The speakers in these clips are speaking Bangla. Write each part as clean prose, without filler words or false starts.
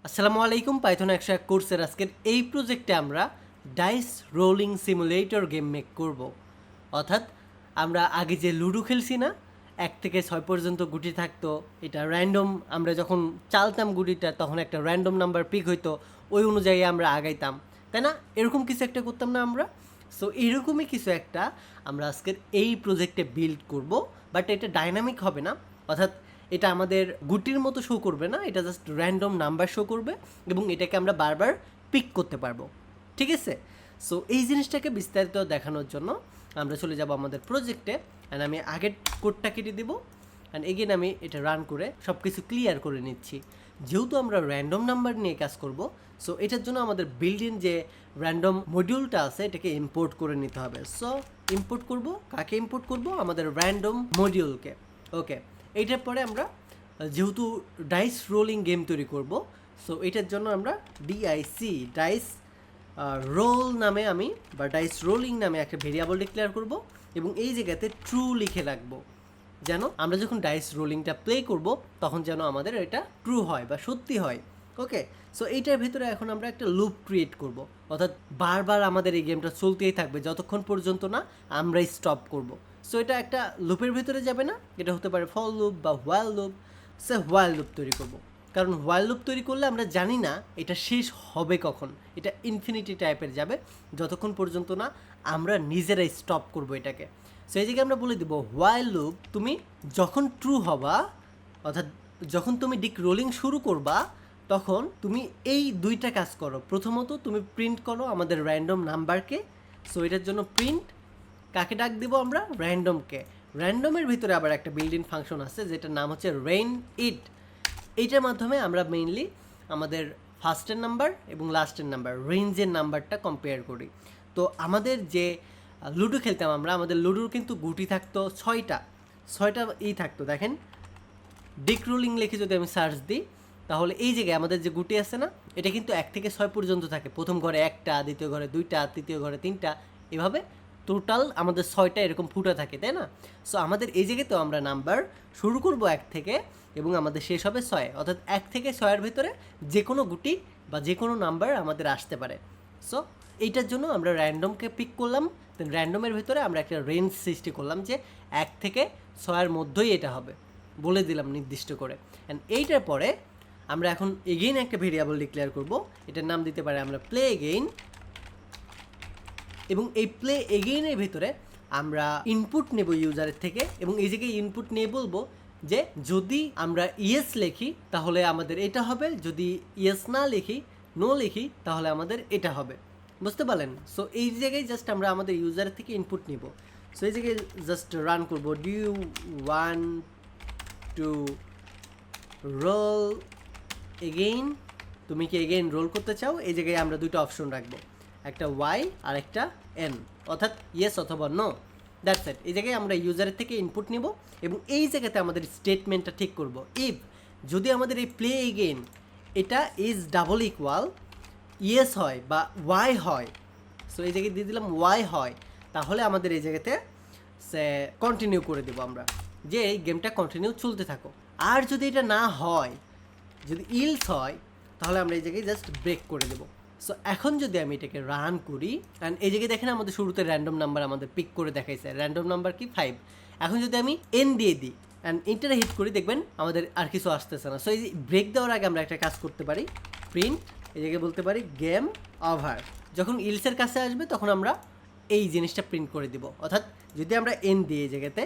আসসালামু আলাইকুম পাইথন 101 কোর্সের আজকের এই প্রজেক্টে আমরা dice rolling simulator game make করব। অর্থাৎ আমরা আগে যে লুডো খেলছি না, 1 থেকে 6 পর্যন্ত গুটি থাকতো, এটা র্যান্ডম, আমরা যখন চালতাম গুটিটা তখন একটা র্যান্ডম নাম্বার পিক হইতো, ওই অনুযায়ী আমরা আগাইতাম, তাই না? এরকম কিছু একটা করতাম না আমরা। সো এরকমই কিছু একটা আমরা আজকের এই প্রজেক্টে বিল্ড করব, বাট এটা ডাইনামিক হবে না। অর্থাৎ এটা আমাদের গুটির মতো শো করবে না, এটা জাস্ট র্যান্ডম নাম্বার শো করবে এবং এটাকে আমরা বারবার পিক করতে পারবো। ঠিক আছে? সো এই জিনিসটাকে বিস্তারিত দেখানোর জন্য আমরা চলে যাব আমাদের প্রজেক্টে। অ্যান্ড আমি আগের কোডটা কেটে দেবো অ্যান্ড এগেন আমি এটা রান করে সব কিছু ক্লিয়ার করে নিচ্ছি। যেহেতু আমরা র্যান্ডম নাম্বার নিয়ে কাজ করব, সো এটার জন্য আমাদের বিল্ডিং যে র্যান্ডম মডিউলটা আছে এটাকে ইম্পোর্ট করে নিতে হবে। সো ইম্পোর্ট করব, কাকে ইম্পোর্ট করব? আমাদের র্যান্ডম মডিউলকে। ওকে, এইটার পরে আমরা যেহেতু ডাইস রোলিং গেম তৈরি করব, সো এটার জন্য আমরা ডিআইসি ডাইস রোল নামে বা ডাইস রোলিং নামে একটা ভেরিয়েবল ডিক্লেয়ার করব এবং এই জায়গাতে ট্রু লিখে রাখবো, যেন আমরা যখন ডাইস রোলিংটা প্লে করব তখন যেন আমাদের এটা ট্রু হয় বা সত্যি হয়। ওকে, সো এইটার ভিতরে এখন আমরা একটা লুপ ক্রিয়েট করব, অর্থাৎ বারবার আমাদের এই গেমটা চলতেই থাকবে যতক্ষণ পর্যন্ত না আমরা স্টপ করব। সো এটা একটা লুপের ভিতরে যাবে না, এটা হতে পারে ফর লুপ বা হোয়াইল লুপ। সে হোয়াইল লুপ তৈরি করব, কারণ হোয়াইল লুপ তৈরি করলে আমরা জানি না এটা শেষ হবে কখন, এটা ইনফিনিটি টাইপের যাবে যতক্ষণ পর্যন্ত না আমরা নিজেরাই স্টপ করব এটাকে। সো এই জায়গায় আমরা বলে দিব হোয়াইল লুপ তুমি যখন ট্রু হবা, অর্থাৎ যখন তুমি ডিক রোলিং শুরু করবা তখন তুমি এই দুইটা কাজ করো। প্রথমত তুমি প্রিন্ট করো আমাদের র্যান্ডম নাম্বারকে। সো এটার জন্য প্রিন্ট কাকে ডাক দিব আমরা? র্যান্ডমকে। র্যান্ডমের ভিতরে আবার একটা বিল্ড ইন ফাংশন আছে যেটার নাম হচ্ছে রেইন ইট। এইটার মাধ্যমে আমরা মেইনলি আমাদের ফার্স্টের নাম্বার এবং লাস্টের নাম্বার, রেঞ্জের নাম্বারটা কম্পেয়ার করি। তো আমাদের যে লুডো খেলতাম আমরা, আমাদের লুডোর কিন্তু গুটি থাকতো ছয়টা থাকতো। দেখেন, ডিক রোলিং লিখে যদি আমি সার্চ দিই তাহলে এই জায়গায় আমাদের যে গুটি আছে না, এটা কিন্তু 1 থেকে 6 পর্যন্ত থাকে। প্রথম ঘরে 1টা, দ্বিতীয় ঘরে 2টা, তৃতীয় ঘরে 3টা, এভাবে টোটাল আমাদের 6টা এরকম ফুটা থাকে, তাই না? সো আমাদের এই জায়গাতেও আমরা নাম্বার শুরু করব 1 থেকে এবং আমাদের শেষ হবে 6, অর্থাৎ 1 থেকে 6-এর ভিতরে যে কোনো গুটি বা যে কোনো নাম্বার আমাদের আসতে পারে। সো এইটার জন্য আমরা র্যান্ডমকে পিক করলাম, দেন র্যান্ডমের ভিতরে আমরা একটা রেঞ্জ সৃষ্টি করলাম যে 1 থেকে 6-এর মধ্যেই এটা হবে, বলে দিলাম নির্দিষ্ট করে। অ্যান্ড এইটার পরে আমরা এখন এগেইন একটা ভেরিয়েবল ডিক্লেয়ার করব, এটার নাম দিতে পারে আমরা প্লে এগেইন। এবং এই প্লে এগেইনের ভিতরে আমরা ইনপুট নেব ইউজারের থেকে এবং এই জায়গায় ইনপুট নিয়ে বলবো যে যদি আমরা ইয়েস লিখি তাহলে আমাদের এটা হবে, যদি ইয়েস না লিখি, নো লিখি, তাহলে আমাদের এটা হবে। বুঝতে পারলেন? সো এই জায়গায় জাস্ট আমরা আমাদের ইউজারের থেকে ইনপুট নিব। সো এই জায়গায় জাস্ট রান করবো, do you want to roll again, তুমি কি এগেইন রোল করতে চাও? এই জায়গায় আমরা দুটো অপশন রাখবো, একটা ওয়াই আর একটা এন, অর্থাৎ ইয়েস অথবা নো। That's it. এই জায়গায় আমরা ইউজারের থেকে ইনপুট নিব এবং এই জায়গাতে আমাদের স্টেটমেন্টটা ঠিক করব। ইফ যদি আমাদের এই প্লে এগেইন এটা ইজ ডাবল ইকুয়াল ইয়েস হয় বা ওয়াই হয়, সো এই জায়গায় দিয়ে দিলাম ওয়াই হয়, তাহলে আমাদের এই জায়গাতে সে কন্টিনিউ করে দেবো আমরা, যে এই গেমটা কন্টিনিউ চলতে থাকো। আর যদি এটা না হয়, যদি ইলস হয়, তাহলে আমরা এই জায়গায় জাস্ট ব্রেক করে দেবো। সো এখন যদি আমি এটাকে রান করি অ্যান্ড এই জায়গায় দেখেন আমাদের শুরুতে র্যান্ডম নাম্বার আমাদের পিক করে দেখাইছে, র্যান্ডম নাম্বার কি 5। এখন যদি আমি এন দিয়ে দিই অ্যান্ড ইন্টারে হিট করি, দেখবেন আমাদের আর কিছু আসতেছে না। সো এই ব্রেক দেওয়ার আগে আমরা একটা কাজ করতে পারি, প্রিন্ট, এই জায়গায় বলতে পারি গেম ওভার। যখন ইলসের কাছে আসবে তখন আমরা এই জিনিসটা প্রিন্ট করে দিব। অর্থাৎ যদি আমরা এন দিই এই জায়গাতে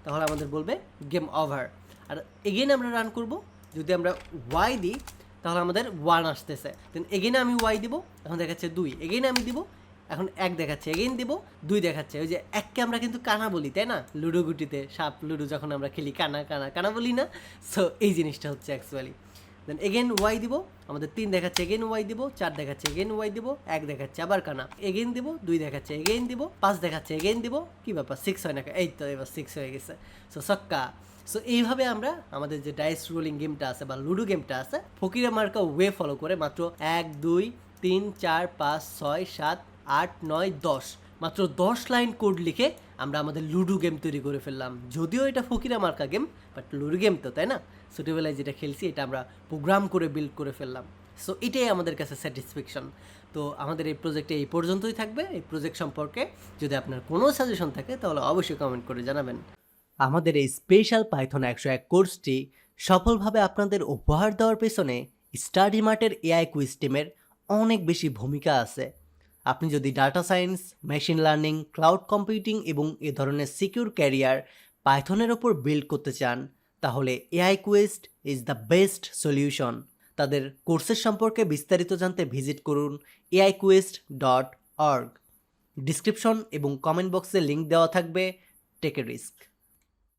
তাহলে আমাদের বলবে গেম ওভার। আর এগেইন আমরা রান করব, যদি আমরা ওয়াই দিই তাহলে আমাদের 1 আসতেছে, দেন এগেইনে আমি ওয়াই দিব, এখন দেখাচ্ছে 2, এগেইনে আমি দিব, এখন 1 দেখাচ্ছে, এগেইন দিব 2 দেখাচ্ছে। ওই যে 1কে আমরা কিন্তু কানা বলি, তাই না? লুডো গুটিতে সাপ লুডো যখন আমরা খেলি কানা কানা কানা বলি না? সো এই জিনিসটা হচ্ছে অ্যাকচুয়ালি। দেন এগেইন ওয়াই দিব, আমাদের 3 দেখাচ্ছে, এগেইন ওয়াই দিব, 4 দেখাচ্ছে, এগেইন ওয়াই দিব, 1 দেখাচ্ছে আবার কানা, এগেইন দিব, 2 দেখাচ্ছে, এগেইন দিব, 5 দেখাচ্ছে, এগেইন দিব। কি ব্যাপার, 6 হয় না? এই তো এবার 6 হয়ে গেছে। সো সক্কা। সো এইভাবে আমরা আমাদের যে ডাইস রোলিং গেমটা আছে বা লুডো গেমটা আছে, ফকিরা মার্কা ওয়ে ফলো করে মাত্র 1 2 3 4 5 6 7 8 9 10, মাত্র 10 লাইন কোড লিখে আমরা আমাদের লুডো গেম তৈরি করে ফেললাম। যদিও এটা ফকিরা মার্কা গেম, বাট লুডো গেম তো, তাই না? ছোটোবেলায় যেটা খেলছি এটা আমরা প্রোগ্রাম করে বিল্ড করে ফেললাম। সো এটাই আমাদের কাছে স্যাটিসফ্যাকশন। তো আমাদের এই প্রজেক্টে এই পর্যন্তই থাকবে। এই প্রজেক্ট সম্পর্কে যদি আপনার কোনো সাজেশন থাকে তাহলে অবশ্যই কমেন্ট করে জানাবেন। আমাদের এই স্পেশাল পাইথন 101 কোর্সটি সফলভাবে আপনাদের উপহার দেওয়ার পেছনে স্টাডি মার্টের এআই কুইজ টিমের অনেক বেশি ভূমিকা আছে। আপনি যদি data science, machine learning, cloud computing এবং এ ধরনের সিকিউর ক্যারিয়ার পাইথনের ওপর বিল্ড করতে চান, তাহলে AI Quest is the best solution. তাদের কোর্সের সম্পর্কে বিস্তারিত জানতে ভিজিট করুন aiquest.org। ডিসক্রিপশন এবং কমেন্ট বক্সে লিংক দেওয়া থাকবে। Take a risk.